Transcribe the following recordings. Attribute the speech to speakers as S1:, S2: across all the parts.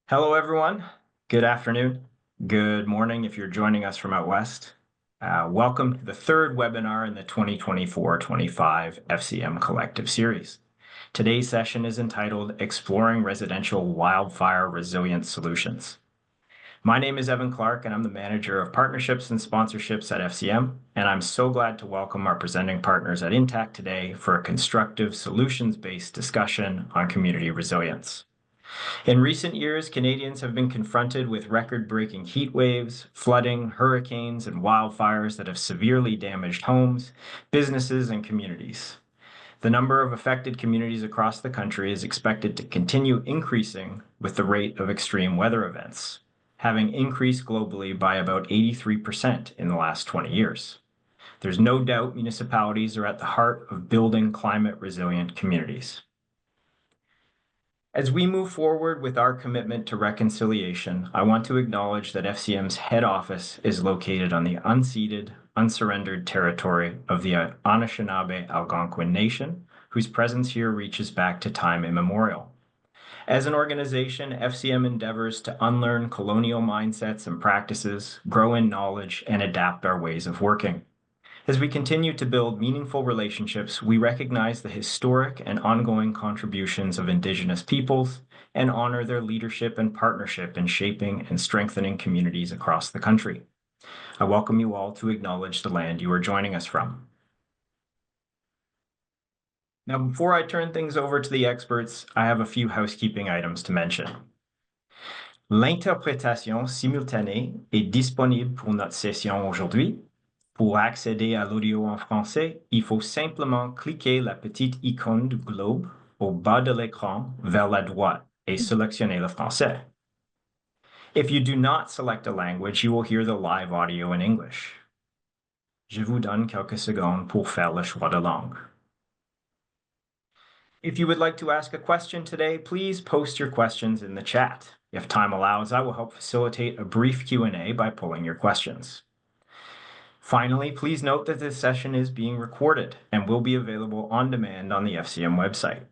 S1: Hello, everyone. Good afternoon. Good morning if you're joining us from out west. Welcome to the third webinar in the 2024-25 FCM Collective Series. Today's session is entitled Exploring Residential Wildfire Resilience Solutions. My name is Evan Clark, and I'm the Manager of Partnerships and Sponsorships at FCM, and I'm so glad to welcome our presenting partners at Intact today for a constructive solutions-based discussion on community resilience. In recent years, Canadians have been confronted with record-breaking heat waves, flooding, hurricanes, and wildfires that have severely damaged homes, businesses, and communities. The number of affected communities across the country is expected to continue increasing with the rate of extreme weather events, having increased globally by about 83% in the last 20 years. There's no doubt municipalities are at the heart of building climate-resilient communities. As we move forward with our commitment to reconciliation, I want to acknowledge that FCM's head office is located on the unceded, unsurrendered territory of the Anishinaabe Algonquin Nation, whose presence here reaches back to time immemorial. As an organization, FCM endeavors to unlearn colonial mindsets and practices, grow in knowledge, and adapt our ways of working. As we continue to build meaningful relationships, we recognize the historic and ongoing contributions of Indigenous peoples and honor their leadership and partnership in shaping and strengthening communities across the country. I welcome you all to acknowledge the land you are joining us from. Now, before I turn things over to the experts, I have a few housekeeping items to mention. L'interprétation simultanée est disponible pour notre session aujourd'hui. Pour accéder à l'audio en français, il faut simplement cliquer la petite icône du globe au bas de l'écran vers la droite et sélectionner le français. If you do not select a language, you will hear the live audio in English. Je vous donne quelques secondes pour faire le choix de langue. If you would like to ask a question today, please post your questions in the chat. If time allows, I will help facilitate a brief Q&A by polling your questions. Finally, please note that this session is being recorded and will be available on demand on the FCM website.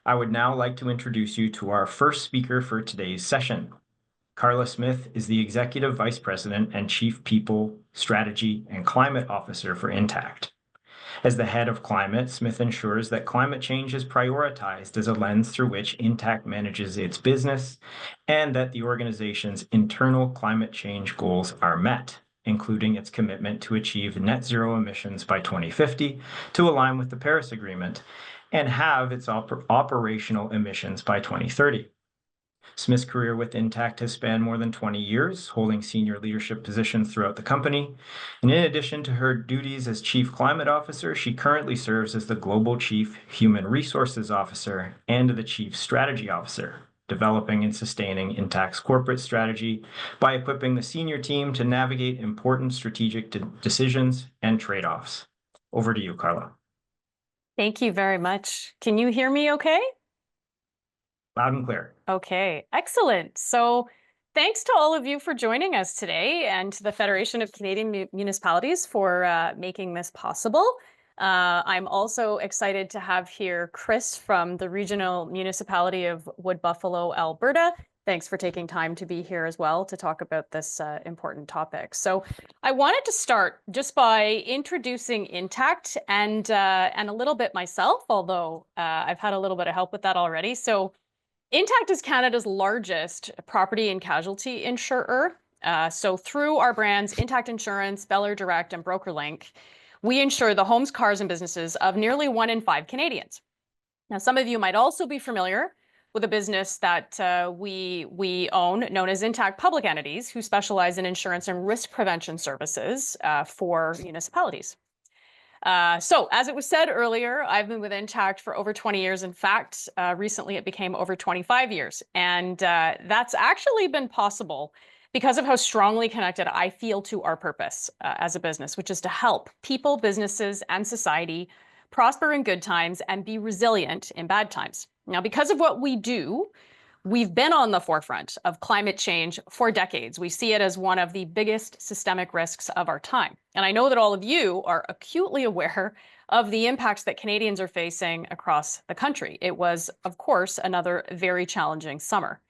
S1: I would now like to introduce you to our first speaker for today's session. Carla Smith is the Executive Vice President and Chief People, Strategy, and Climate Officer for Intact. As the head of climate, Smith ensures that climate change is prioritized as a lens through which Intact manages its business and that the organization's internal climate change goals are met, including its commitment to achieve net zero emissions by 2050 to align with the Paris Agreement and have its operational emissions by 2030. Smith's career with Intact has spanned more than 20 years, holding senior leadership positions throughout the company. And in addition to her duties as Chief Climate Officer, she currently serves as the Global Chief Human Resources Officer and the Chief Strategy Officer, developing and sustaining Intact's corporate strategy by equipping the senior team to navigate important strategic decisions and trade-offs. Over to you, Carla.
S2: Thank you very much. Can you hear me okay?
S1: Loud and clear.
S2: Okay, excellent. So thanks to all of you for joining us today and to the Federation of Canadian Municipalities for making this possible. I'm also excited to have here Chris from the Regional Municipality of Wood Buffalo, Alberta. Thanks for taking time to be here as well to talk about this important topic. So I wanted to start just by introducing Intact and a little bit myself, although I've had a little bit of help with that already. So Intact is Canada's largest property and casualty insurer. So through our brands Intact Insurance, Beller Direct, and BrokerLink, we insure the homes, cars, and businesses of nearly 1 in 5 Canadians. Now, some of you might also be familiar with a business that we own known as Intact Public Entities, who specialize in insurance and risk prevention services for municipalities. So as it was said earlier, I've been with Intact for over 20 years. In fact, recently it became over 25 years. And that's actually been possible because of how strongly connected I feel to our purpose as a business, which is to help people, businesses, and society prosper in good times and be resilient in bad times. Now, because of what we do, we've been on the forefront of climate change for decades. We see it as one of the biggest systemic risks of our time. And I know that all of you are acutely aware of the impacts that Canadians are facing across the country. It was, of course, another very challenging summer.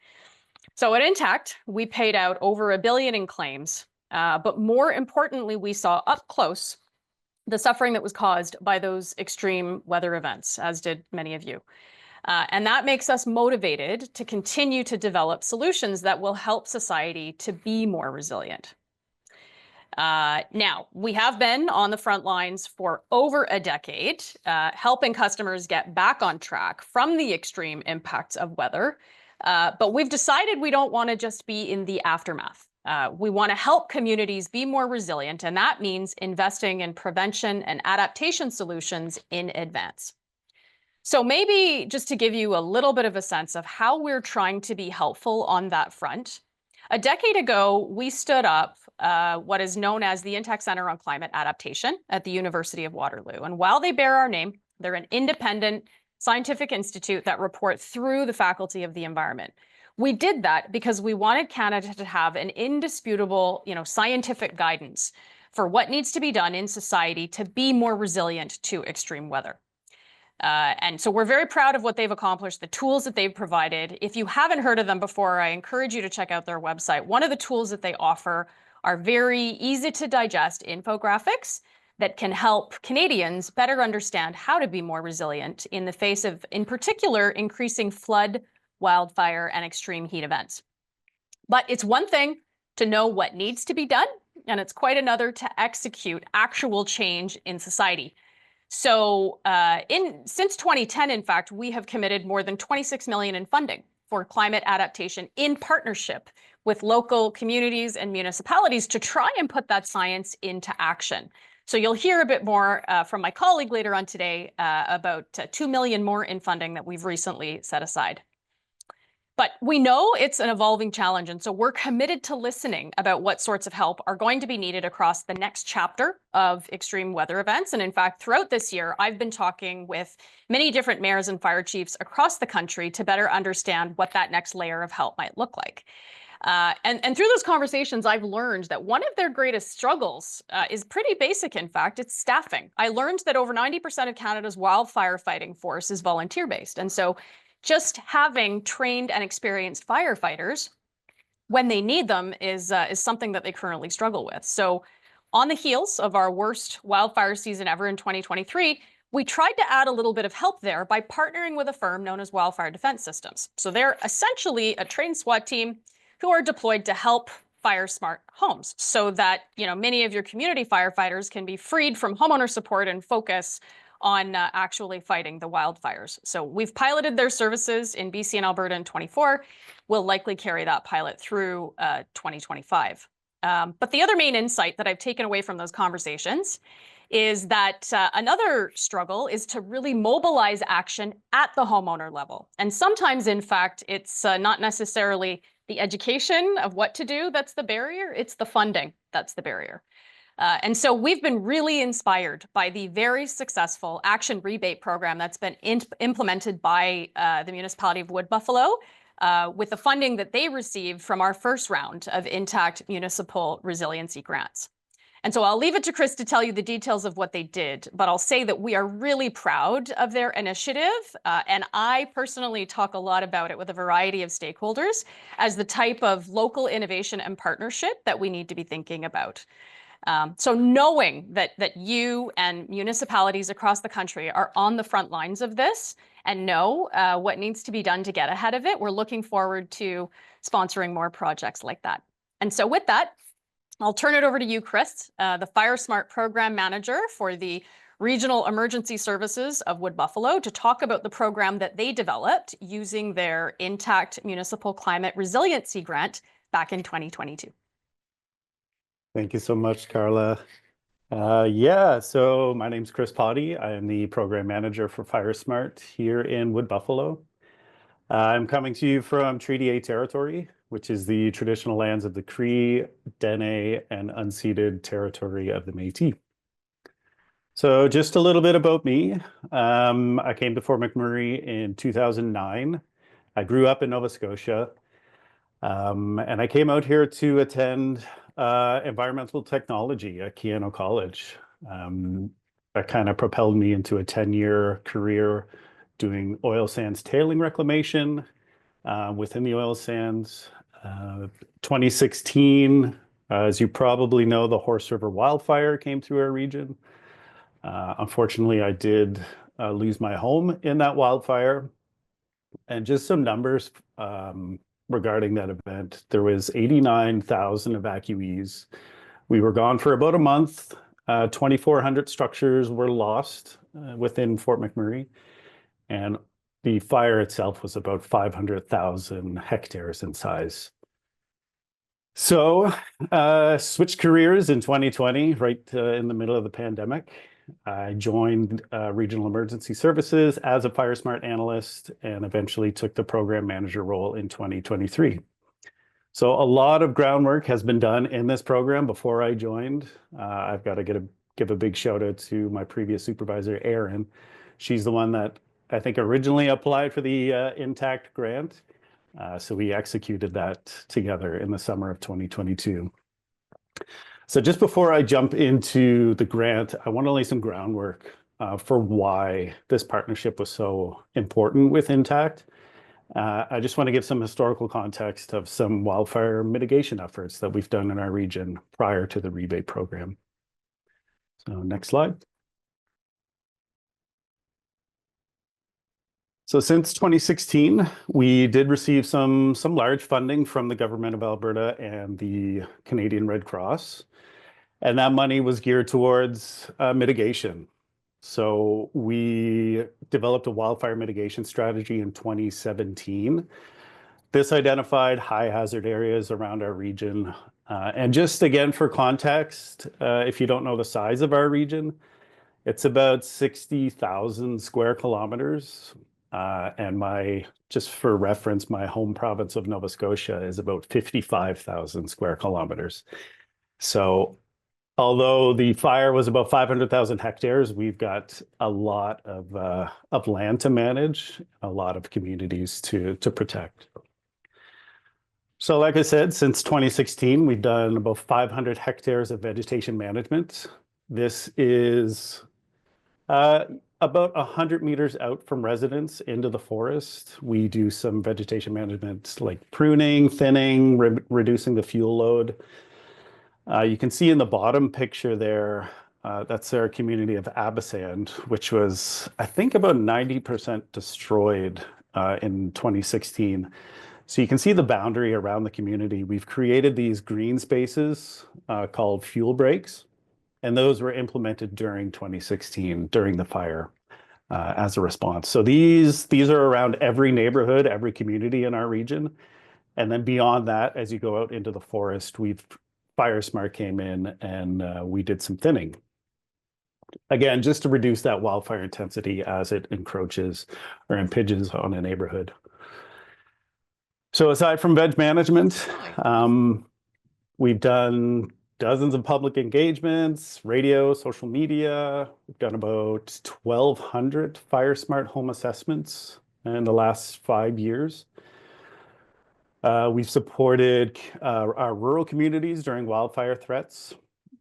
S2: So at Intact, we paid out over $1 billion in claims, but more importantly, we saw up close the suffering that was caused by those extreme weather events, as did many of you. And that makes us motivated to continue to develop solutions that will help society to be more resilient. Now, we have been on the front lines for over a decade, helping customers get back on track from the extreme impacts of weather. But we've decided we don't want to just be in the aftermath. We want to help communities be more resilient, and that means investing in prevention and adaptation solutions in advance. So maybe just to give you a little bit of a sense of how we're trying to be helpful on that front, a decade ago, we stood up what is known as the Intact Center on Climate Adaptation at the University of Waterloo. And while they bear our name, they're an independent scientific institute that report through the Faculty of the Environment. We did that because we wanted Canada to have an indisputable, scientific guidance for what needs to be done in society to be more resilient to extreme weather. And so we're very proud of what they've accomplished, the tools that they've provided. If you haven't heard of them before, I encourage you to check out their website. One of the tools that they offer are very easy to digest infographics that can help Canadians better understand how to be more resilient in the face of, in particular, increasing flood, wildfire, and extreme heat events. But it's one thing to know what needs to be done, and it's quite another to execute actual change in society. So since 2010, in fact, we have committed more than $26 million in funding for climate adaptation in partnership with local communities and municipalities to try and put that science into action. So you'll hear a bit more from my colleague later on today about $2 million more in funding that we've recently set aside. But we know it's an evolving challenge, and so we're committed to listening about what sorts of help are going to be needed across the next chapter of extreme weather events. And in fact, throughout this year, I've been talking with many different mayors and fire chiefs across the country to better understand what that next layer of help might look like. And through those conversations, I've learned that one of their greatest struggles is pretty basic, in fact, it's staffing. I learned that over 90% of Canada's wildfire fighting force is volunteer-based. And so just having trained and experienced firefighters when they need them is something that they currently struggle with. So on the heels of our worst wildfire season ever in 2023, we tried to add a little bit of help there by partnering with a firm known as Wildfire Defense Systems. So they're essentially a trained SWAT team who are deployed to help fire smart homes so that many of your community firefighters can be freed from homeowner support and focus on actually fighting the wildfires. So we've piloted their services in BC and Alberta in 24. We'll likely carry that pilot through 2025. But the other main insight that I've taken away from those conversations is that another struggle is to really mobilize action at the homeowner level. And sometimes, in fact, it's not necessarily the education of what to do that's the barrier, it's the funding that's the barrier. And so we've been really inspired by the very successful action rebate program that's been implemented by the Municipality of Wood Buffalo with the funding that they received from our first round of Intact Municipal Resiliency grants. And so I'll leave it to Chris to tell you the details of what they did, but I'll say that we are really proud of their initiative. And I personally talk a lot about it with a variety of stakeholders as the type of local innovation and partnership that we need to be thinking about. So knowing that you and municipalities across the country are on the front lines of this and know what needs to be done to get ahead of it, we're looking forward to sponsoring more projects like that. And so with that, I'll turn it over to you, Chris, the Fire Smart Program Manager for the Regional Emergency Services of Wood Buffalo, to talk about the program that they developed using their Intact Municipal Climate Resiliency Grant back in 2022.
S3: Thank you so much, Carla. So my name's Chris Potty. I am the program manager for Fire Smart here in Wood Buffalo. I'm coming to you from Treaty A territory, which is the traditional lands of the Cree, Dene, and unceded territory of the Métis. So just a little bit about me. I came to Fort McMurray in 2009. I grew up in Nova Scotia, and I came out here to attend environmental technology at Keyano College. that kind of propelled me into a 10-year career doing oil sands tailing reclamation within the oil sands. 2016, as you probably know, the Horse River wildfire came through our region. Unfortunately, I did lose my home in that wildfire. And just some numbers regarding that event. There was 89,000 evacuees. We were gone for about a month. 2,400 structures were lost within Fort McMurray. And the fire itself was about 500,000 hectares in size. So switched careers in 2020, right in the middle of the pandemic. I joined Regional Emergency Services as a FireSmart analyst and eventually took the program manager role in 2023. So a lot of groundwork has been done in this program before I joined. I've got to give a big shout out to my previous supervisor, Erin. She's the one that I think originally applied for the Intact grant. So we executed that together in the summer of 2022. So just before I jump into the grant, I want to lay some groundwork for why this partnership was so important with Intact. I just want to give some historical context of some wildfire mitigation efforts that we've done in our region prior to the rebate program. So next slide. So since 2016, we did receive some large funding from the government of Alberta and the Canadian Red Cross. And that money was geared towards mitigation. So we developed a wildfire mitigation strategy in 2017. This identified high hazard areas around our region. And just again, for context, if you don't know the size of our region, it's about 60,000 square kilometers. And just for reference, my home province of Nova Scotia is about 55,000 square kilometers. So although the fire was about 500,000 hectares, we've got a lot of land to manage, a lot of communities to protect. So like I said, since 2016, we've done about 500 hectares of vegetation management. This is about 100 meters out from residents into the forest. We do some vegetation management like pruning, thinning, reducing the fuel load. You can see in the bottom picture there, that's our community of Abasand, which was, I think, about 90% destroyed in 2016. So you can see the boundary around the community. We've created these green spaces called fuel breaks, and those were implemented during 2016, during the fire as a response. So these are around every neighborhood, every community in our region. And then beyond that, as you go out into the forest, FireSmart came in and we did some thinning. Again, just to reduce that wildfire intensity as it encroaches or impinges on a neighborhood. So aside from veg management, we've done dozens of public engagements, radio, social media. We've done about 1,200 FireSmart home assessments in the last 5 years. We've supported our rural communities during wildfire threats.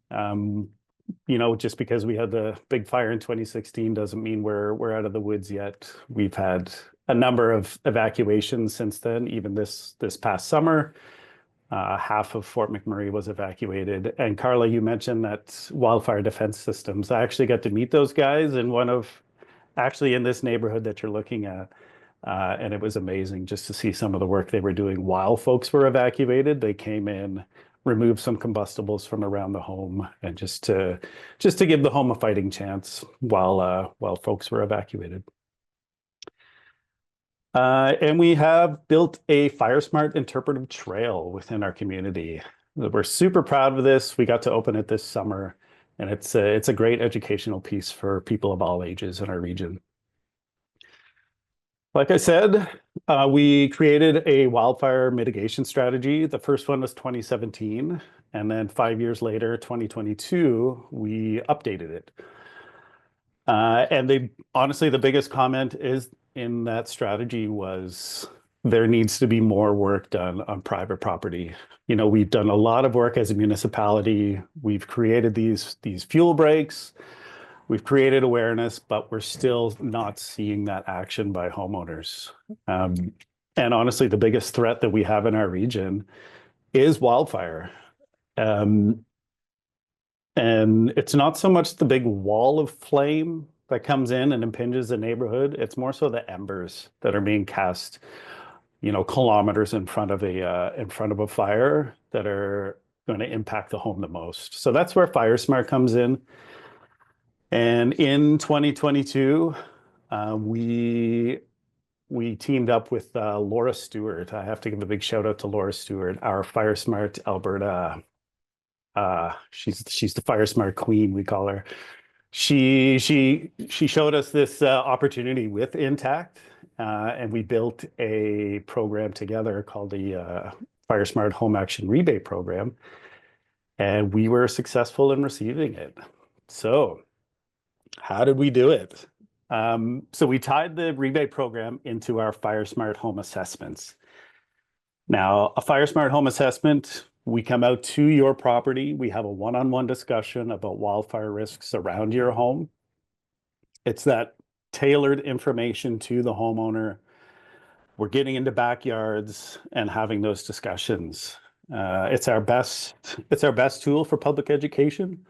S3: Just because we had the big fire in 2016 doesn't mean we're out of the woods yet. We've had a number of evacuations since then, even this past summer. Half of Fort McMurray was evacuated. And Carla, you mentioned that wildfire defense systems. I actually got to meet those guys in in this neighborhood that you're looking at. And it was amazing just to see some of the work they were doing while folks were evacuated. They came in, removed some combustibles from around the home, and just to give the home a fighting chance while folks were evacuated. And we have built a FireSmart interpretive trail within our community. We're super proud of this. We got to open it this summer, and it's a great educational piece for people of all ages in our region. Like I said, we created a wildfire mitigation strategy. The first one was 2017, and then 5 years later, 2022, we updated it. And honestly, the biggest comment is in that strategy was there needs to be more work done on private property. We've done a lot of work as a municipality. We've created these fuel breaks. We've created awareness, but we're still not seeing that action by homeowners. And honestly, the biggest threat that we have in our region is wildfire. And it's not so much the big wall of flame that comes in and impinges the neighborhood. It's more so the embers that are being cast, kilometers in front of a fire that are going to impact the home the most. So that's where FireSmart comes in. And in 2022, we teamed up with Laura Stewart. I have to give a big shout out to Laura Stewart, our FireSmart Alberta. She's the FireSmart queen, we call her. She showed us this opportunity with Intact, and we built a program together called the FireSmart Home Action Rebate Program, and we were successful in receiving it. So how did we do it? So we tied the rebate program into our FireSmart home assessments. Now, a FireSmart home assessment, we come out to your property. We have a one-on-one discussion about wildfire risks around your home. It's that tailored information to the homeowner. We're getting into backyards and having those discussions. It's our best tool for public education.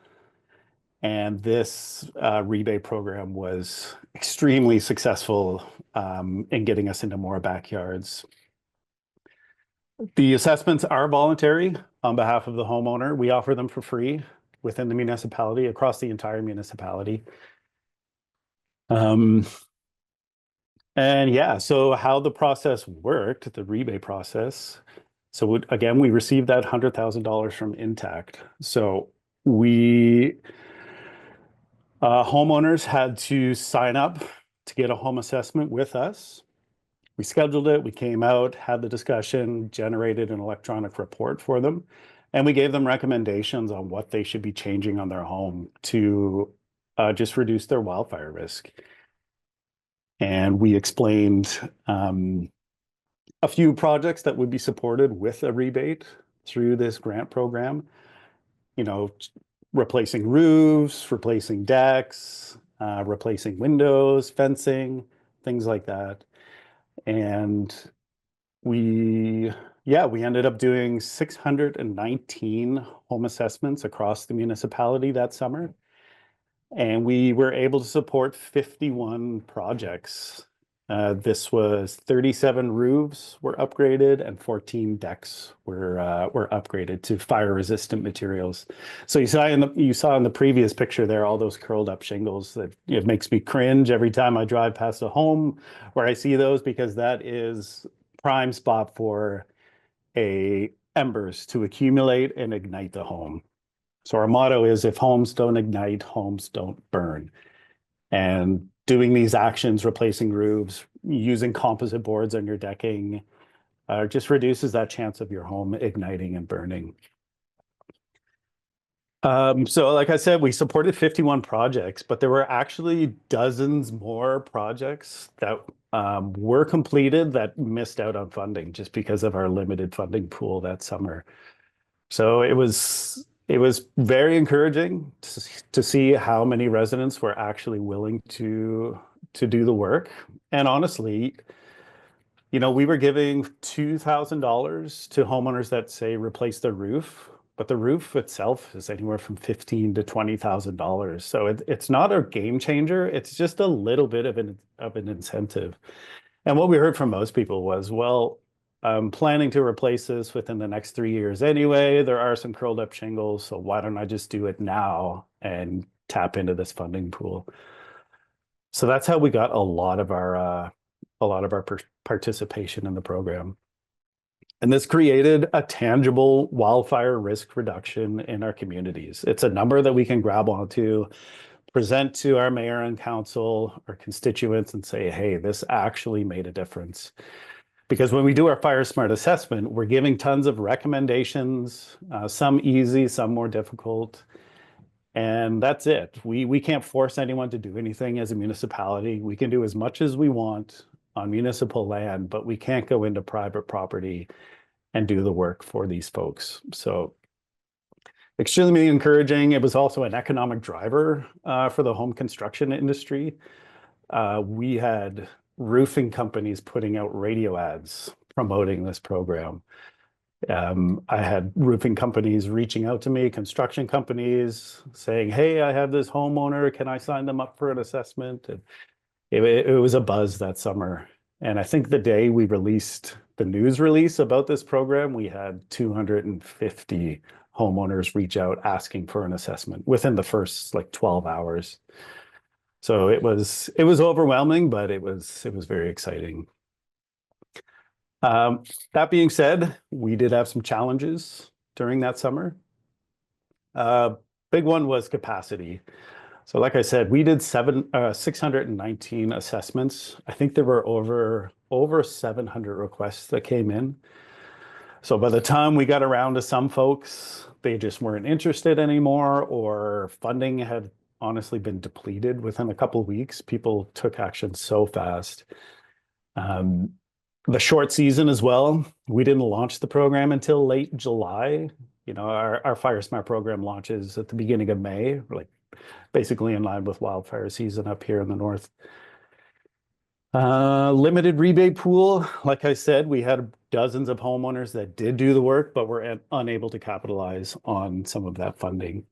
S3: And this rebate program was extremely successful in getting us into more backyards. The assessments are voluntary on behalf of the homeowner. We offer them for free within the municipality, across the entire municipality. And yeah, so how the process worked, the rebate process. So again, we received that $100,000 from Intact. So homeowners had to sign up to get a home assessment with us. We scheduled it, we came out, had the discussion, generated an electronic report for them, and we gave them recommendations on what they should be changing on their home to just reduce their wildfire risk. And we explained a few projects that would be supported with a rebate through this grant program. Replacing roofs, replacing decks, replacing windows, fencing, things like that. And we ended up doing 619 home assessments across the municipality that summer. And we were able to support 51 projects. This was 37 roofs were upgraded and 14 decks were upgraded to fire-resistant materials. So you saw in the previous picture there all those curled up shingles. That it makes me cringe every time I drive past a home where I see those, because that is prime spot for embers to accumulate and ignite the home. So our motto is, if homes don't ignite, homes don't burn. And doing these actions, replacing roofs, using composite boards on your decking, just reduces that chance of your home igniting and burning. So like I said, we supported 51 projects, but there were actually dozens more projects that were completed that missed out on funding just because of our limited funding pool that summer. So it was very encouraging to see how many residents were actually willing to do the work. And honestly, we were giving $2,000 to homeowners that say replace their roof, but the roof itself is anywhere from $15,000 to $20,000. So it's not a game changer. It's just a little bit of an incentive. And what we heard from most people was, well, I'm planning to replace this within the next 3 years anyway. There are some curled up shingles, so why don't I just do it now and tap into this funding pool? So that's how we got a lot of our participation in the program. And this created a tangible wildfire risk reduction in our communities. It's a number that we can grab onto, present to our mayor and council, our constituents, and say, hey, this actually made a difference. Because when we do our FireSmart assessment, we're giving tons of recommendations, some easy, some more difficult. And that's it. We can't force anyone to do anything as a municipality. We can do as much as we want on municipal land, but we can't go into private property and do the work for these folks. So extremely encouraging. It was also an economic driver for the home construction industry. We had roofing companies putting out radio ads promoting this program. I had roofing companies reaching out to me, construction companies saying, "Hey, I have this homeowner. Can I sign them up for an assessment?" And it was a buzz that summer. And I think the day we released the news release about this program, we had 250 homeowners reach out asking for an assessment within the first like 12 hours. So it was overwhelming, but it was very exciting. That being said, we did have some challenges during that summer. Big one was capacity. So like I said, we did 619 assessments. I think there were over 700 requests that came in. So by the time we got around to some folks, they just weren't interested anymore, or funding had honestly been depleted within a couple of weeks. People took action so fast. The short season as well. We didn't launch the program until late July. You know, our Fire Smart program launches at the beginning of May, like basically in line with wildfire season up here in the north. Limited rebate pool. Like I said, we had dozens of homeowners that did do the work, but were unable to capitalize on some of that funding.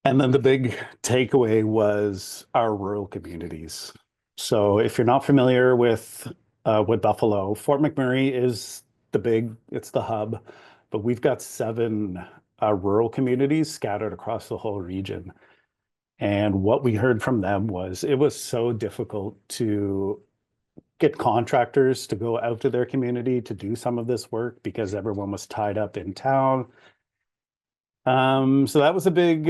S3: And then the big takeaway was our rural communities. So if you're not familiar with Buffalo, Fort McMurray is it's the hub, but we've got 7 rural communities scattered across the whole region. And what we heard from them was it was so difficult to get contractors to go out to their community to do some of this work because everyone was tied up in town. So that was a big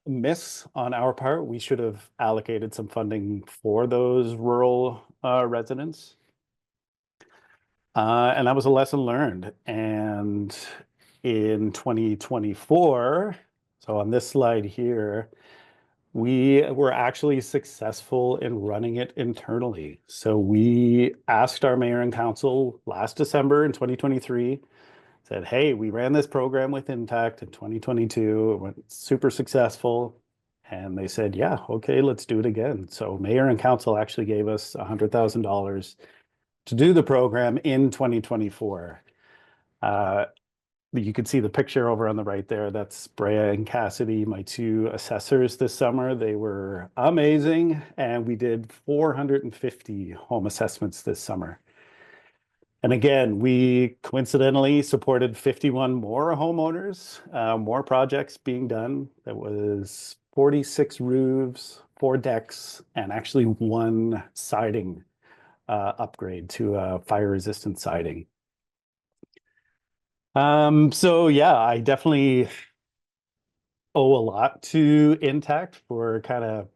S3: miss on our part. We should have allocated some funding for those rural residents. And that was a lesson learned. And in 2024, so on this slide here, we were actually successful in running it internally. So we asked our mayor and council last December in 2023, said, "Hey, we ran this program with Intact in 2022. It went super successful." And they said, "Yeah, okay, let's do it again." So mayor and council actually gave us $100,000 to do the program in 2024. You can see the picture over on the right there. That's Brea and Cassidy, my 2 assessors this summer. They were amazing. And we did 450 home assessments this summer. And again, we coincidentally supported 51 more homeowners, more projects being done. That was 46 roofs, 4 decks, and actually 1 siding upgrade to fire-resistant siding. So yeah, I definitely owe a lot to Intact for kind of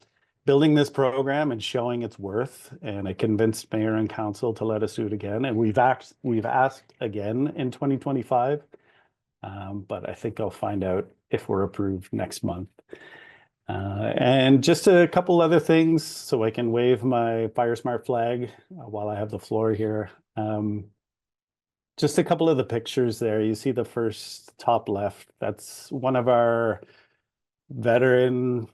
S3: building this program and showing its worth. And I convinced mayor and council to let us do it again. And we've asked again in 2025. But I think I'll find out if we're approved next month. And just a couple other things so I can wave my Fire Smart flag while I have the floor here. Just a couple of the pictures there. You see the first top left. That's one of our veteran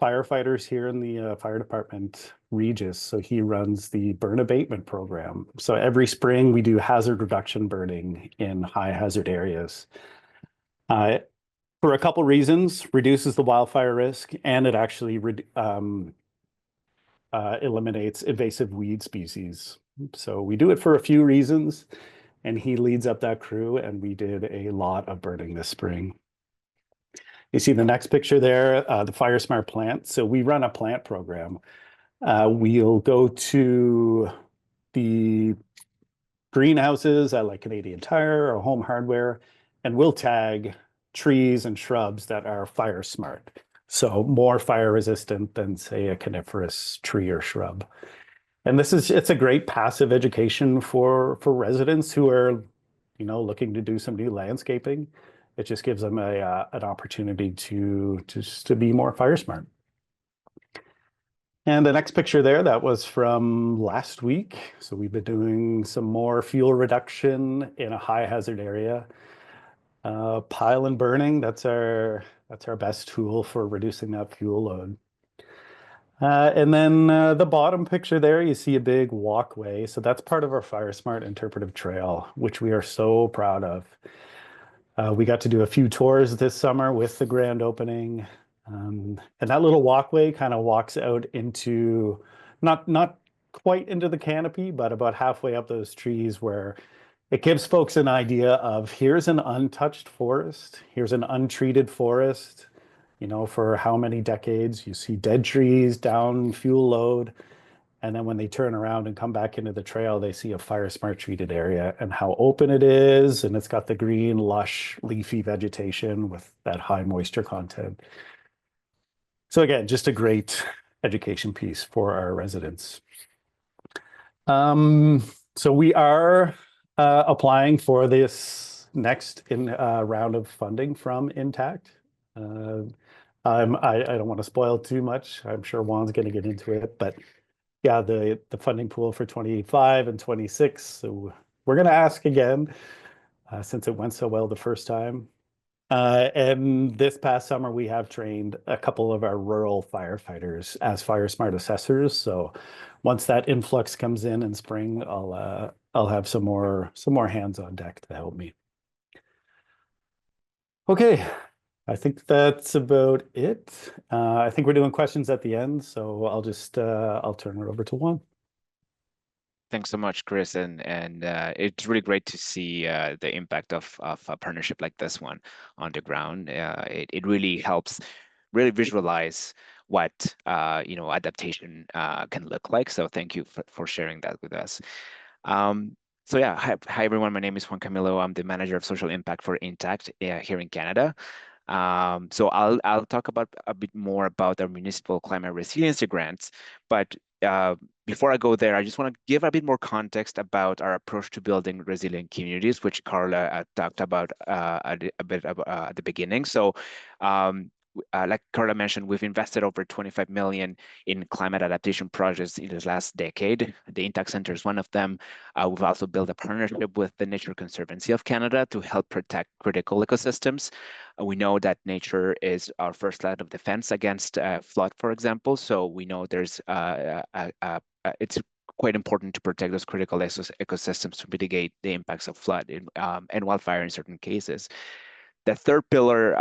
S3: firefighters here in the fire department, Regis. So he runs the burn abatement program. So every spring we do hazard reduction burning in high hazard areas. For a couple reasons, reduces the wildfire risk, and it actually eliminates invasive weed species. So we do it for a few reasons. And he leads up that crew, and we did a lot of burning this spring. You see the next picture there, the Fire Smart plant. So we run a plant program. We'll go to the greenhouses at like Canadian Tire or Home Hardware, and we'll tag trees and shrubs that are fire smart. So more fire resistant than say a coniferous tree or shrub. And it's a great passive education for residents who are, you know, looking to do some new landscaping. It just gives them an opportunity to be more fire smart. And the next picture there, that was from last week. So we've been doing some more fuel reduction in a high hazard area. Pile and burning, that's our best tool for reducing that fuel load. And then the bottom picture there, you see a big walkway. So that's part of our FireSmart interpretive trail, which we are so proud of. We got to do a few tours this summer with the grand opening. And that little walkway kind of walks out into, not quite into the canopy, but about halfway up those trees, where it gives folks an idea of, here's an untouched forest, here's an untreated forest, for how many decades. You see dead trees, down fuel load. And then when they turn around and come back into the trail, they see a FireSmart treated area and how open it is. And it's got the green, lush, leafy vegetation with that high moisture content. So again, just a great education piece for our residents. So we are applying for this next round of funding from Intact. I don't want to spoil too much. I'm sure Juan's going to get into it, but yeah, the funding pool for 25 and 26. So we're going to ask again, since it went so well the first time. And this past summer, we have trained a couple of our rural firefighters as FireSmart assessors. So once that influx comes in spring, I'll have some more hands on deck to help me. Okay, I think that's about it. I think we're doing questions at the end, so I'll turn it over to Juan.
S4: Thanks so much, Chris, and it's really great to see the impact of a partnership like this one on the ground. It really helps really visualize what adaptation can look like. So thank you for sharing that with us. So yeah, hi everyone. My name is Juan Camilo. I'm the manager of social impact for Intact here in Canada. So I'll talk about a bit more about our municipal climate resiliency grants, but before I go there, I just want to give a bit more context about our approach to building resilient communities, which Carla talked about a bit at the beginning. So like Carla mentioned, we've invested over 25 million in climate adaptation projects in this last decade. The Intact Center is one of them. We've also built a partnership with the Nature Conservancy of Canada to help protect critical ecosystems. We know that nature is our first line of defense against flood, for example. So we know there's it's quite important to protect those critical ecosystems to mitigate the impacts of flood and wildfire in certain cases. The third pillar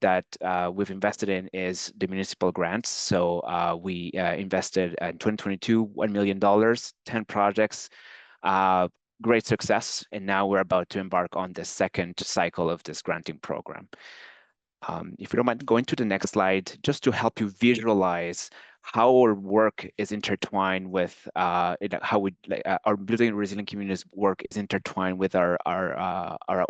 S4: that we've invested in is the municipal grants. So we invested in 2022, $1 million, 10 projects, great success. And now we're about to embark on the second cycle of this granting program. If you don't mind going to the next slide, just to help you visualize how our work is intertwined with how we our building resilient communities work is intertwined with our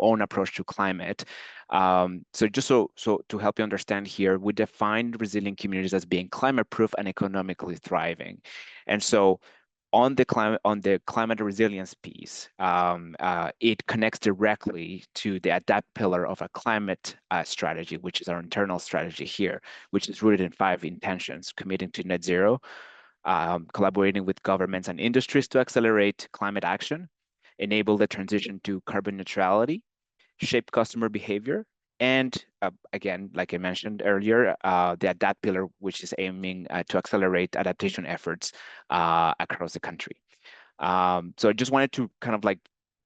S4: own approach to climate. So just so to help you understand here, we define resilient communities as being climate proof and economically thriving. And so on the climate resilience piece, it connects directly to the adapt pillar of a climate strategy, which is our internal strategy here, which is rooted in 5 intentions: committing to net zero, collaborating with governments and industries to accelerate climate action, enable the transition to carbon neutrality, shape customer behavior, and again, like I mentioned earlier, the adapt pillar, which is aiming to accelerate adaptation efforts across the country. So I just wanted to kind of like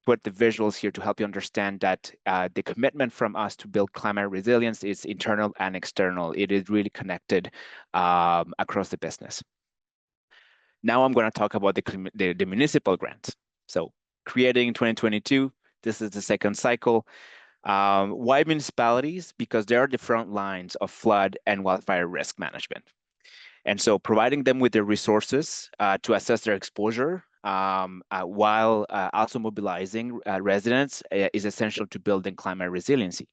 S4: put the visuals here to help you understand that the commitment from us to build climate resilience is internal and external. It is really connected across the business. Now I'm going to talk about the municipal grants. So creating in 2022, this is the second cycle. Why municipalities? Because they are the front lines of flood and wildfire risk management. And so providing them with the resources to assess their exposure while also mobilizing residents is essential to building climate resiliency.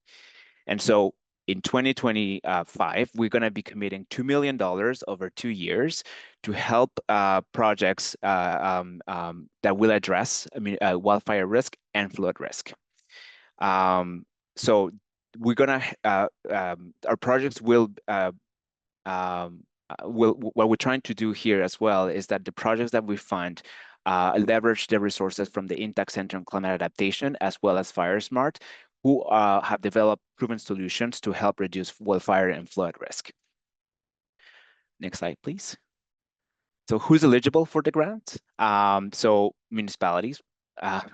S4: And so in 2025, we're going to be committing $2 million over 2 years to help projects that will address wildfire risk and flood risk. So we're gonna our projects will what we're trying to do here as well is that the projects that we fund leverage the resources from the Intact Center on Climate Adaptation as well as FireSmart who have developed proven solutions to help reduce wildfire and flood risk. Next slide, please. So who's eligible for the grant? So municipalities,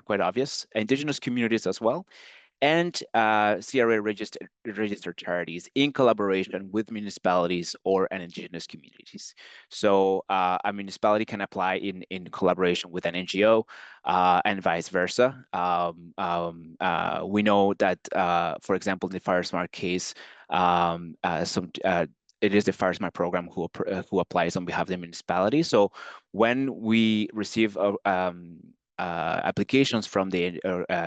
S4: quite obvious, indigenous communities as well, and CRA registered charities in collaboration with municipalities or an indigenous communities. So a municipality can apply in collaboration with an NGO and vice versa. We know that, for example, in the FireSmart case, it is the FireSmart program who applies on behalf of the municipality. So when we receive applications from the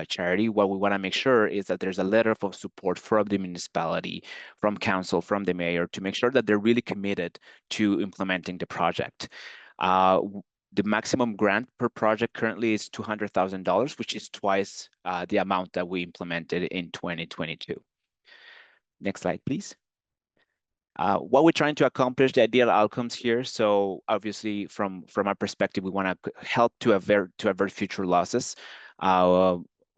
S4: charity, what we want to make sure is that there's a letter of support from the municipality, from council, from the mayor, to make sure that they're really committed to implementing the project. The maximum grant per project currently is $200,000, which is twice the amount that we implemented in 2022. Next slide, please. What we're trying to accomplish, the ideal outcomes here. So obviously, from our perspective, we want to help to avert future losses.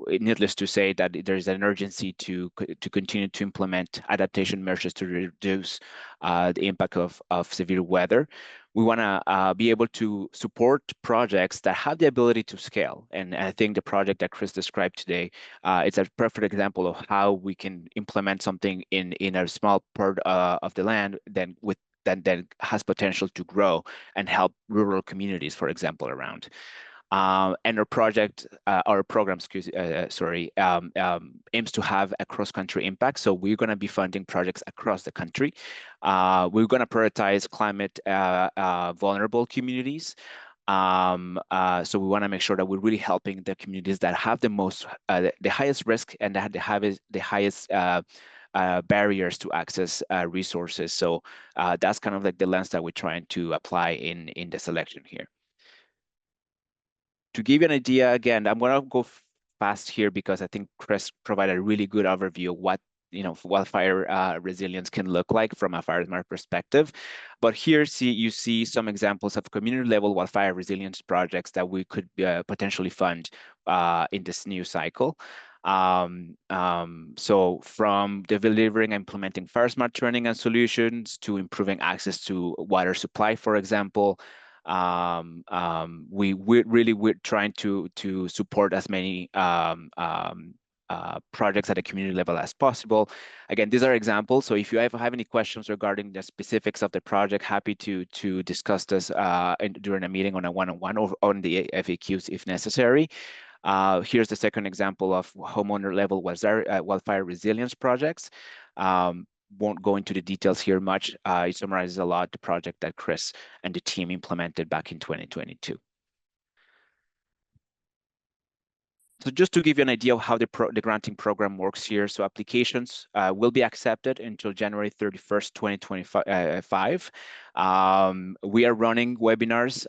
S4: Needless to say that there is an urgency to continue to implement adaptation measures to reduce the impact of severe weather. We want to be able to support projects that have the ability to scale. And I think the project that Chris described today, it's a perfect example of how we can implement something in a small part of the land that has potential to grow and help rural communities, for example, around. And our project, our program, aims to have a cross-country impact. So we're going to be funding projects across the country. We're going to prioritize climate vulnerable communities. So we want to make sure that we're really helping the communities that have the most, the highest risk and that have the highest barriers to access resources. So that's kind of like the lens that we're trying to apply in the selection here. To give you an idea, again, I'm going to go fast here because I think Chris provided a really good overview of what wildfire resilience can look like from a FireSmart perspective. But here you see some examples of community-level wildfire resilience projects that we could potentially fund in this new cycle. So from delivering and implementing FireSmart training and solutions to improving access to water supply, for example, we're trying to support as many projects at a community level as possible. Again, these are examples. So if you ever have any questions regarding the specifics of the project, happy to discuss this during a meeting on a one-on-one or on the FAQs if necessary. Here's the second example of homeowner level wildfire resilience projects. Won't go into the details here much. It summarizes a lot the project that Chris and the team implemented back in 2022. So just to give you an idea of how the granting program works here, so applications will be accepted until January 31st, 2025. We are running webinars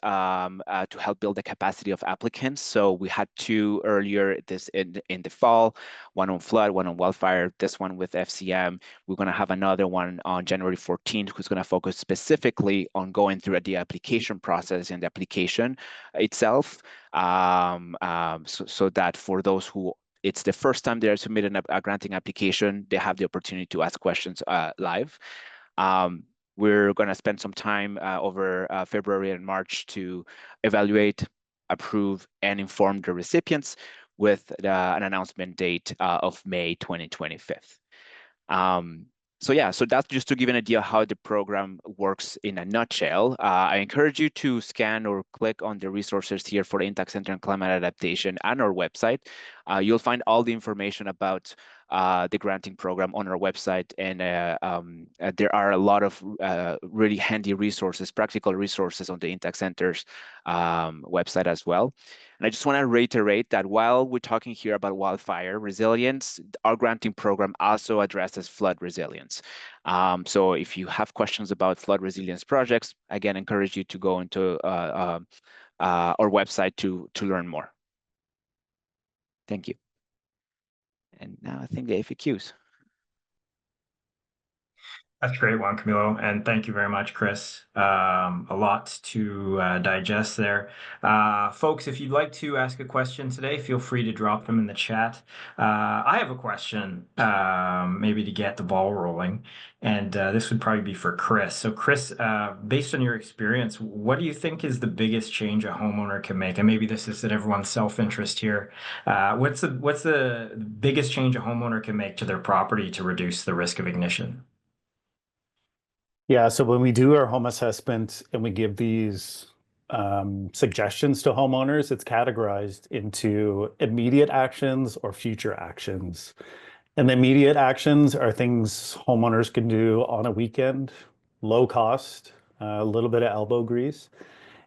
S4: to help build the capacity of applicants. So we had two earlier in the fall, one on flood, one on wildfire, this one with FCM. We're going to have another one on January 14th, who's going to focus specifically on going through the application process and the application itself. So that for those who it's the first time they're submitting a granting application, they have the opportunity to ask questions live. We're going to spend some time over February and March to evaluate, approve, and inform the recipients with an announcement date of May 2025. So yeah, so that's just to give an idea how the program works in a nutshell. I encourage you to scan or click on the resources here for the Intact Center on Climate Adaptation and our website. You'll find all the information about the granting program on our website, and there are a lot of really handy resources, practical resources on the Intact Center's website as well. And I just want to reiterate that while we're talking here about wildfire resilience, our granting program also addresses flood resilience. So if you have questions about flood resilience projects, again, encourage you to go into our website to learn more. Thank you. And now I think the FAQs.
S1: That's a great one, Camilo, and thank you very much, Chris. A lot to digest there. Folks, if you'd like to ask a question today, feel free to drop them in the chat. I have a question, maybe to get the ball rolling, and this would probably be for Chris. So, Chris, based on your experience, what do you think is the biggest change a homeowner can make? And maybe this is at everyone's self-interest here. What's the biggest change a homeowner can make to their property to reduce the risk of ignition?
S3: Yeah, so when we do our home assessment and we give these suggestions to homeowners, it's categorized into immediate actions or future actions. And the immediate actions are things homeowners can do on a weekend, low cost, a little bit of elbow grease.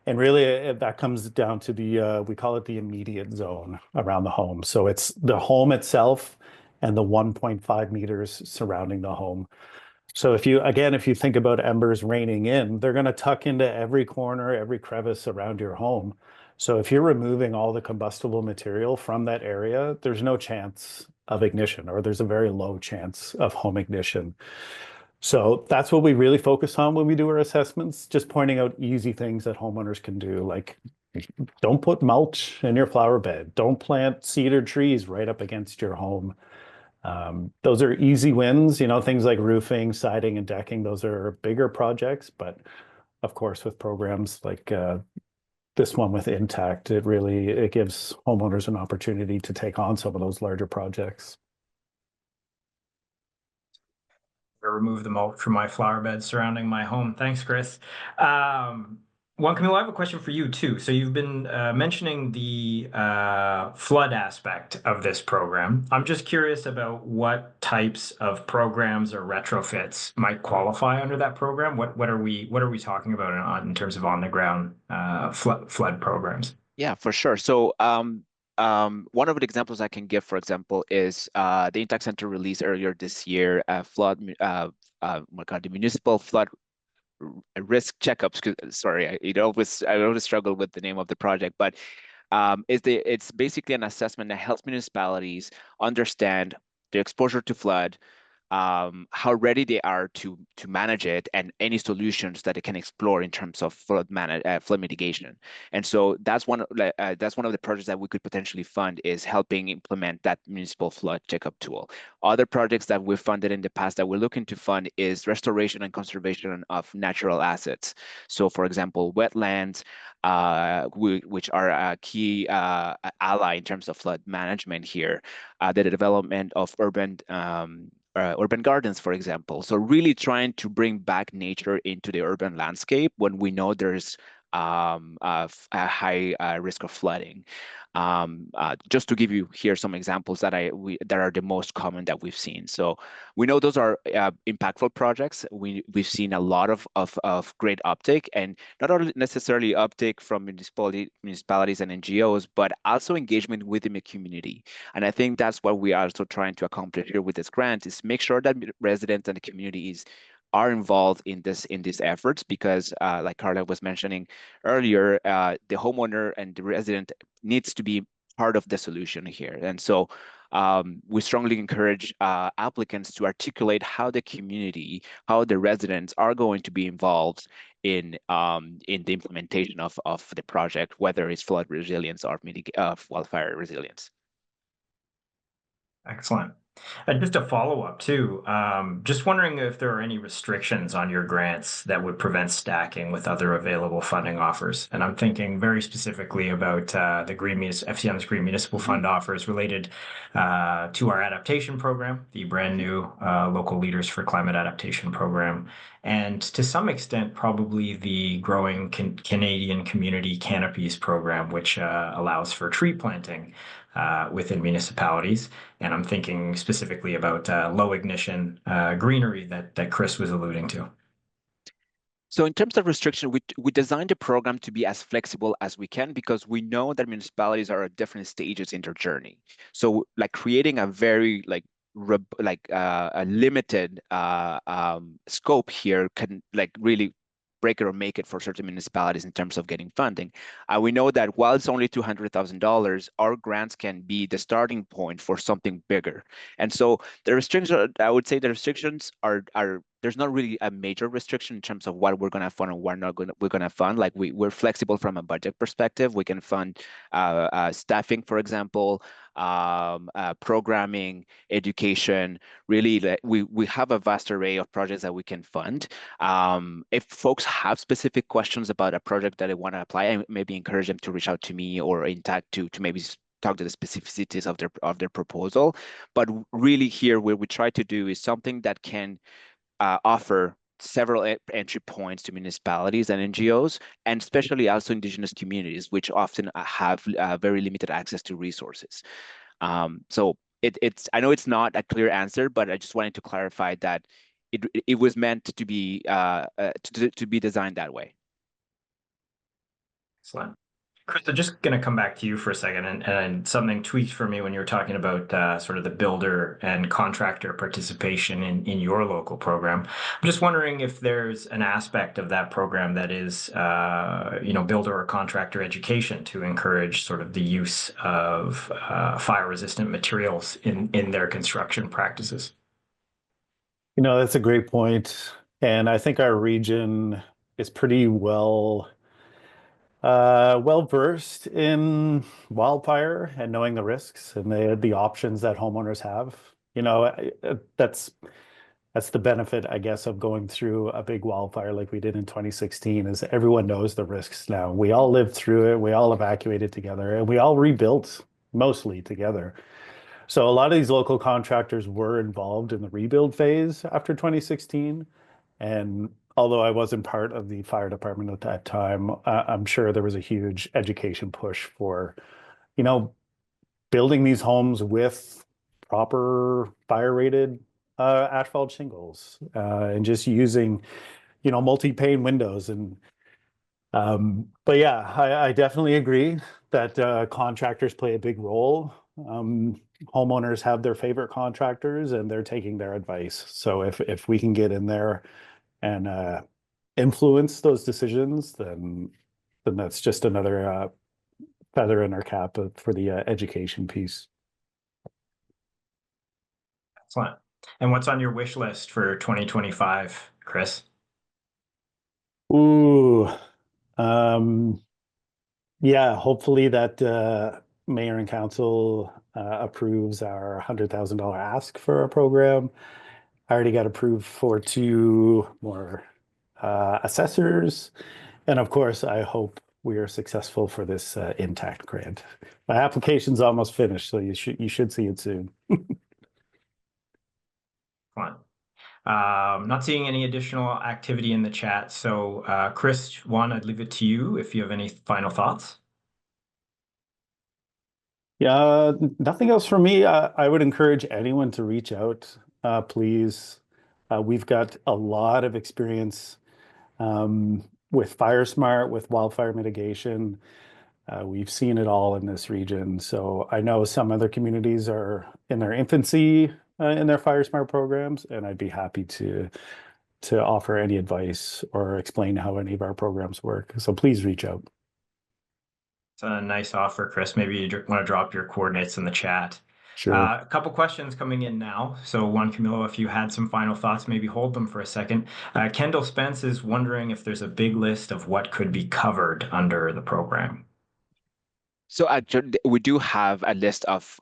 S3: And really, that comes down to we call it the immediate zone around the home. So it's the home itself and the 1.5 meters surrounding the home. So if you think about embers raining in, they're going to tuck into every corner, every crevice around your home. So if you're removing all the combustible material from that area, there's no chance of ignition, or there's a very low chance of home ignition. So that's what we really focus on when we do our assessments, just pointing out easy things that homeowners can do, like don't put mulch in your flower bed, don't plant cedar trees right up against your home. Those are easy wins, things like roofing, siding, and decking. Those are bigger projects, but of course, with programs like this one with Intact, it gives homeowners an opportunity to take on some of those larger projects.
S1: Remove the mulch from my flower bed surrounding my home. Thanks, Chris. Juan Camilo, I have a question for you too. So you've been mentioning the flood aspect of this program. I'm just curious about what types of programs or retrofits might qualify under that program. What are we talking about in terms of on the ground flood programs?
S4: Yeah, for sure. So one of the examples I can give, for example, is the Intact Center released earlier this year the Municipal flood risk checkups. Sorry, I always struggle with the name of the project, but it's basically an assessment that helps municipalities understand the exposure to flood, how ready they are to manage it, and any solutions that they can explore in terms of flood mitigation. And so that's one of the projects that we could potentially fund, is helping implement that municipal flood checkup tool. Other projects that we've funded in the past that we're looking to fund is restoration and conservation of natural assets. So, for example, wetlands, which are a key ally in terms of flood management here, the development of urban gardens, for example. So really trying to bring back nature into the urban landscape when we know there's a high risk of flooding. Just to give you here some examples that are the most common that we've seen. So we know those are impactful projects. We've seen a lot of great uptake, and not only necessarily uptake from municipalities and NGOs, but also engagement within the community. And I think that's what we are also trying to accomplish here with this grant, is make sure that residents and the communities are involved in these efforts, because like Carla was mentioning earlier, the homeowner and the resident needs to be part of the solution here. And so we strongly encourage applicants to articulate how the community, how the residents are going to be involved in the implementation of the project, whether it's flood resilience or wildfire resilience.
S1: Excellent. And just a follow-up too, just wondering if there are any restrictions on your grants that would prevent stacking with other available funding offers. And I'm thinking very specifically about the FCM's Green Municipal Fund offers related to our adaptation program, the brand new Local Leaders for Climate Adaptation program, and to some extent, probably the growing Canadian Community Canopies program, which allows for tree planting within municipalities. And I'm thinking specifically about low ignition greenery that Chris was alluding to.
S4: So in terms of restriction, we designed the program to be as flexible as we can, because we know that municipalities are at different stages in their journey. So like creating a very a limited scope here can really break it or make it for certain municipalities in terms of getting funding. We know that while it's only $200,000, our grants can be the starting point for something bigger. And so the restrictions, I would say the restrictions are there's not really a major restriction in terms of what we're going to fund and what we're going to fund. Like we're flexible from a budget perspective. We can fund staffing, for example, programming, education. Really, we have a vast array of projects that we can fund. If folks have specific questions about a project that they want to apply, I maybe encourage them to reach out to me or Intact to maybe talk to the specificities of their proposal. But really here, what we try to do is something that can offer several entry points to municipalities and NGOs, and especially also indigenous communities, which often have very limited access to resources. So it's I know it's not a clear answer, but I just wanted to clarify that it was meant to be designed that way.
S1: Excellent. Chris, I'm just going to come back to you for a second, and something tweaked for me when you were talking about sort of the builder and contractor participation in your local program. I'm just wondering if there's an aspect of that program that is, builder or contractor education to encourage sort of the use of fire-resistant materials in their construction practices.
S3: That's a great point. And I think our region is pretty well versed in wildfire and knowing the risks and the options that homeowners have. That's the benefit, I guess, of going through a big wildfire like we did in 2016, is everyone knows the risks now. We all lived through it, we all evacuated together, and we all rebuilt mostly together. So a lot of these local contractors were involved in the rebuild phase after 2016. And although I wasn't part of the fire department at that time, I'm sure there was a huge education push for, building these homes with proper fire-rated asphalt shingles, and just using, multi-pane windows. And but yeah, I definitely agree that contractors play a big role. Homeowners have their favorite contractors and they're taking their advice. So if we can get in there and influence those decisions, then that's just another feather in our cap for the education piece.
S1: Excellent. And what's on your wish list for 2025, Chris?
S3: Ooh, yeah, hopefully that mayor and council approves our $100,000 ask for our program. I already got approved for 2 more assessors. And of course, I hope we are successful for this Intact grant. My application's almost finished, so you should see it soon.
S1: Fun. Not seeing any additional activity in the chat. So Chris, I'd leave it to you if you have any final thoughts.
S3: Yeah, nothing else for me. I would encourage anyone to reach out, please. We've got a lot of experience with FireSmart, with wildfire mitigation. We've seen it all in this region. So I know some other communities are in their infancy in their FireSmart programs, and I'd be happy to offer any advice or explain how any of our programs work. So please reach out.
S1: It's a nice offer, Chris. Maybe you want to drop your coordinates in the chat.
S3: Sure.
S1: A couple questions coming in now. So one, Camilo, if you had some final thoughts, maybe hold them for a second. Kendall Spence is wondering if there's a big list of what could be covered under the program.
S4: So we do have a list of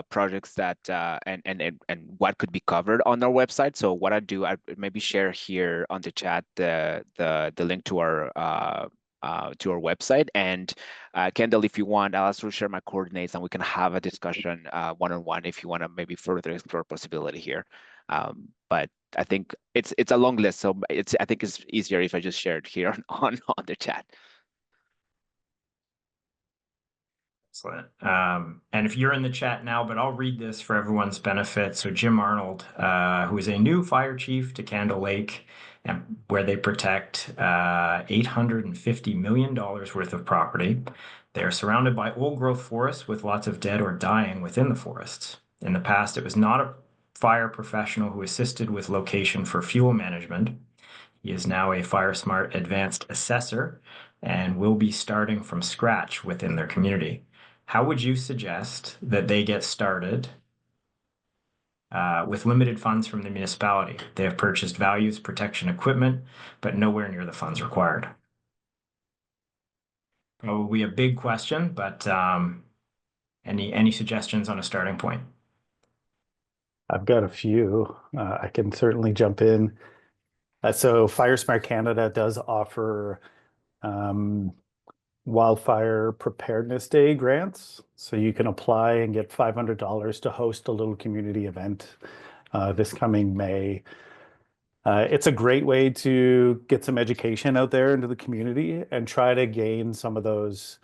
S4: projects that and what could be covered on our website. So what I maybe share here on the chat the link to our website. And Kendall, if you want, I'll also share my coordinates and we can have a discussion one-on-one if you want to maybe further explore possibility here. But I think it's a long list, so I think it's easier if I just share it here on the chat.
S1: Excellent. And if you're in the chat now, but I'll read this for everyone's benefit. So Jim Arnold, who is a new fire chief to Candle Lake, and where they protect $850 million worth of property. They are surrounded by old growth forests with lots of dead or dying within the forests. In the past, it was not a fire professional who assisted with location for fuel management. He is now a FireSmart advanced assessor and will be starting from scratch within their community. How would you suggest that they get started with limited funds from the municipality. They have purchased values protection equipment, but nowhere near the funds required. Probably a big question, but any suggestions on a starting point?
S3: I've got a few. I can certainly jump in. So FireSmart Canada does offer Wildfire Preparedness Day grants. So you can apply and get $500 to host a little community event this coming May. It's a great way to get some education out there into the community and try to gain some of those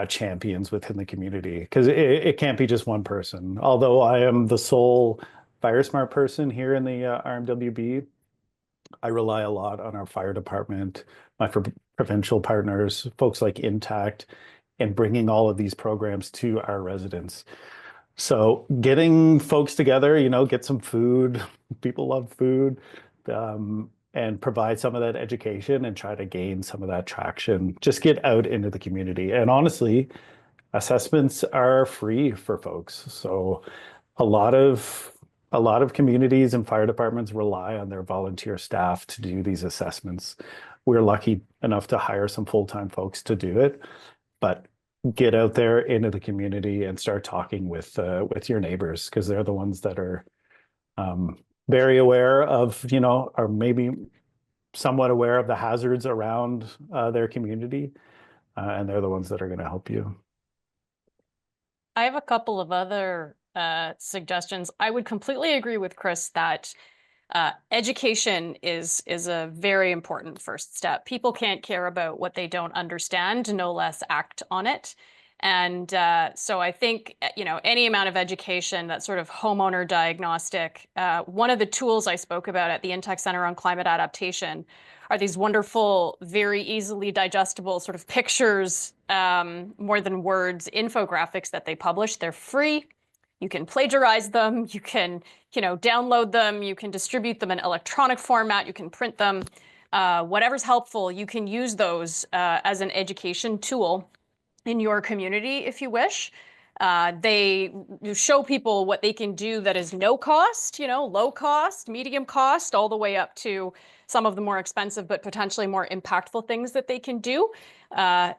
S3: champions within the community, because it can't be just one person. Although I am the sole FireSmart person here in the RMWB, I rely a lot on our fire department, my provincial partners, folks like Intact, and bringing all of these programs to our residents. So getting folks together, get some food. People love food. And provide some of that education and try to gain some of that traction. Just get out into the community. And honestly, assessments are free for folks. So a lot of communities and fire departments rely on their volunteer staff to do these assessments. We're lucky enough to hire some full-time folks to do it, but get out there into the community and start talking with your neighbors, because they're the ones that are very aware of, or maybe somewhat aware of the hazards around their community, and they're the ones that are going to help you.
S2: I have a couple of other suggestions. I would completely agree with Chris that education is a very important first step. People can't care about what they don't understand, no less act on it. And so I think, any amount of education, that sort of homeowner diagnostic, one of the tools I spoke about at the Intact Center on Climate Adaptation are these wonderful, very easily digestible sort of pictures, more than words, infographics that they publish. They're free. You can plagiarize them. You can, download them. You can distribute them in electronic format. You can print them. Whatever's helpful, you can use those as an education tool in your community if you wish. They show people what they can do that is no cost, low cost, medium cost, all the way up to some of the more expensive but potentially more impactful things that they can do.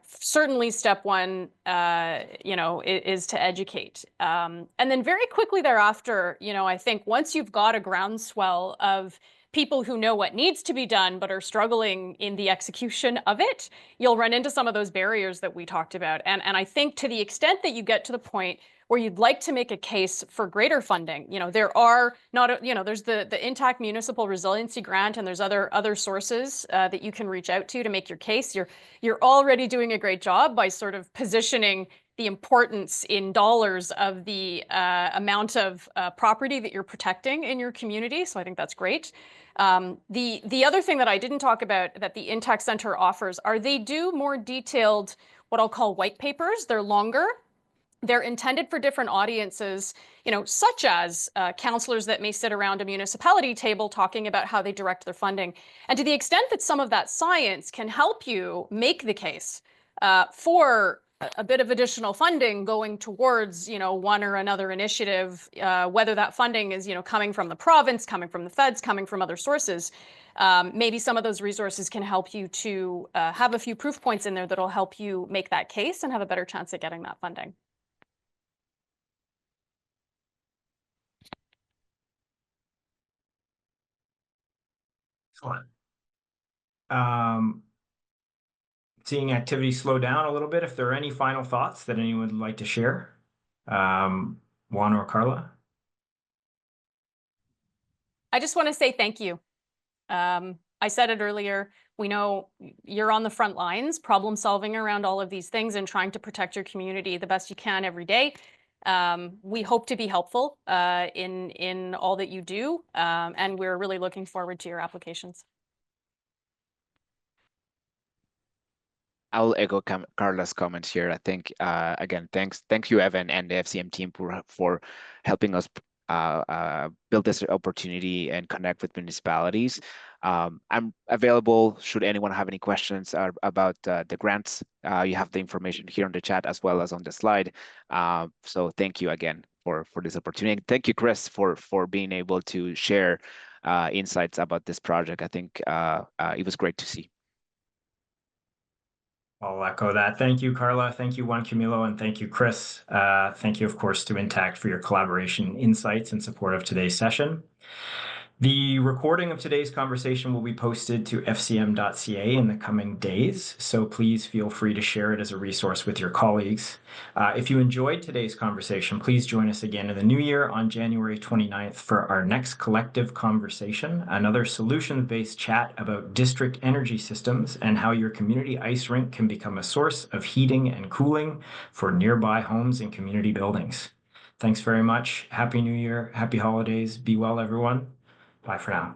S2: Certainly step one, is to educate. And then very quickly thereafter, I think once you've got a groundswell of people who know what needs to be done but are struggling in the execution of it, you'll run into some of those barriers that we talked about. And I think to the extent that you get to the point where you'd like to make a case for greater funding, there are not, there's the Intact Municipal Resiliency Grant, and there's other sources that you can reach out to make your case. You're already doing a great job by sort of positioning the importance in dollars of the amount of property that you're protecting in your community. So I think that's great. The other thing that I didn't talk about that the Intact Center offers are they do more detailed, what I'll call white papers. They're longer. They're intended for different audiences, such as councillors that may sit around a municipality table talking about how they direct their funding. And to the extent that some of that science can help you make the case for a bit of additional funding going towards, one or another initiative, whether that funding is, coming from the province, coming from the feds, coming from other sources, maybe some of those resources can help you to have a few proof points in there that'll help you make that case and have a better chance at getting that funding.
S1: Excellent. Seeing activity slow down a little bit. If there are any final thoughts that anyone would like to share, Juan or Carla?
S2: I just want to say thank you. I said it earlier, we know you're on the front lines, problem solving around all of these things and trying to protect your community the best you can every day. We hope to be helpful in all that you do, and we're really looking forward to your applications.
S4: I'll echo Carla's comments here. I think, again, thank you, Evan, and the FCM team for helping us build this opportunity and connect with municipalities. I'm available should anyone have any questions about the grants. You have the information here on the chat as well as on the slide. So thank you again. for this opportunity. And thank you, Chris, for being able to share insights about this project. I think it was great to see.
S1: I'll echo that. Thank you, Carla. Thank you, Juan Camilo, and thank you, Chris. Thank you, of course, to Intact for your collaboration, insights, and support of today's session. The recording of today's conversation will be posted to fcm.ca in the coming days, so please feel free to share it as a resource with your colleagues. If you enjoyed today's conversation, please join us again in the new year on January 29th for our next collective conversation, another solution-based chat about district energy systems and how your community ice rink can become a source of heating and cooling for nearby homes and community buildings. Thanks very much. Happy New Year. Happy holidays. Be well, everyone. Bye for now.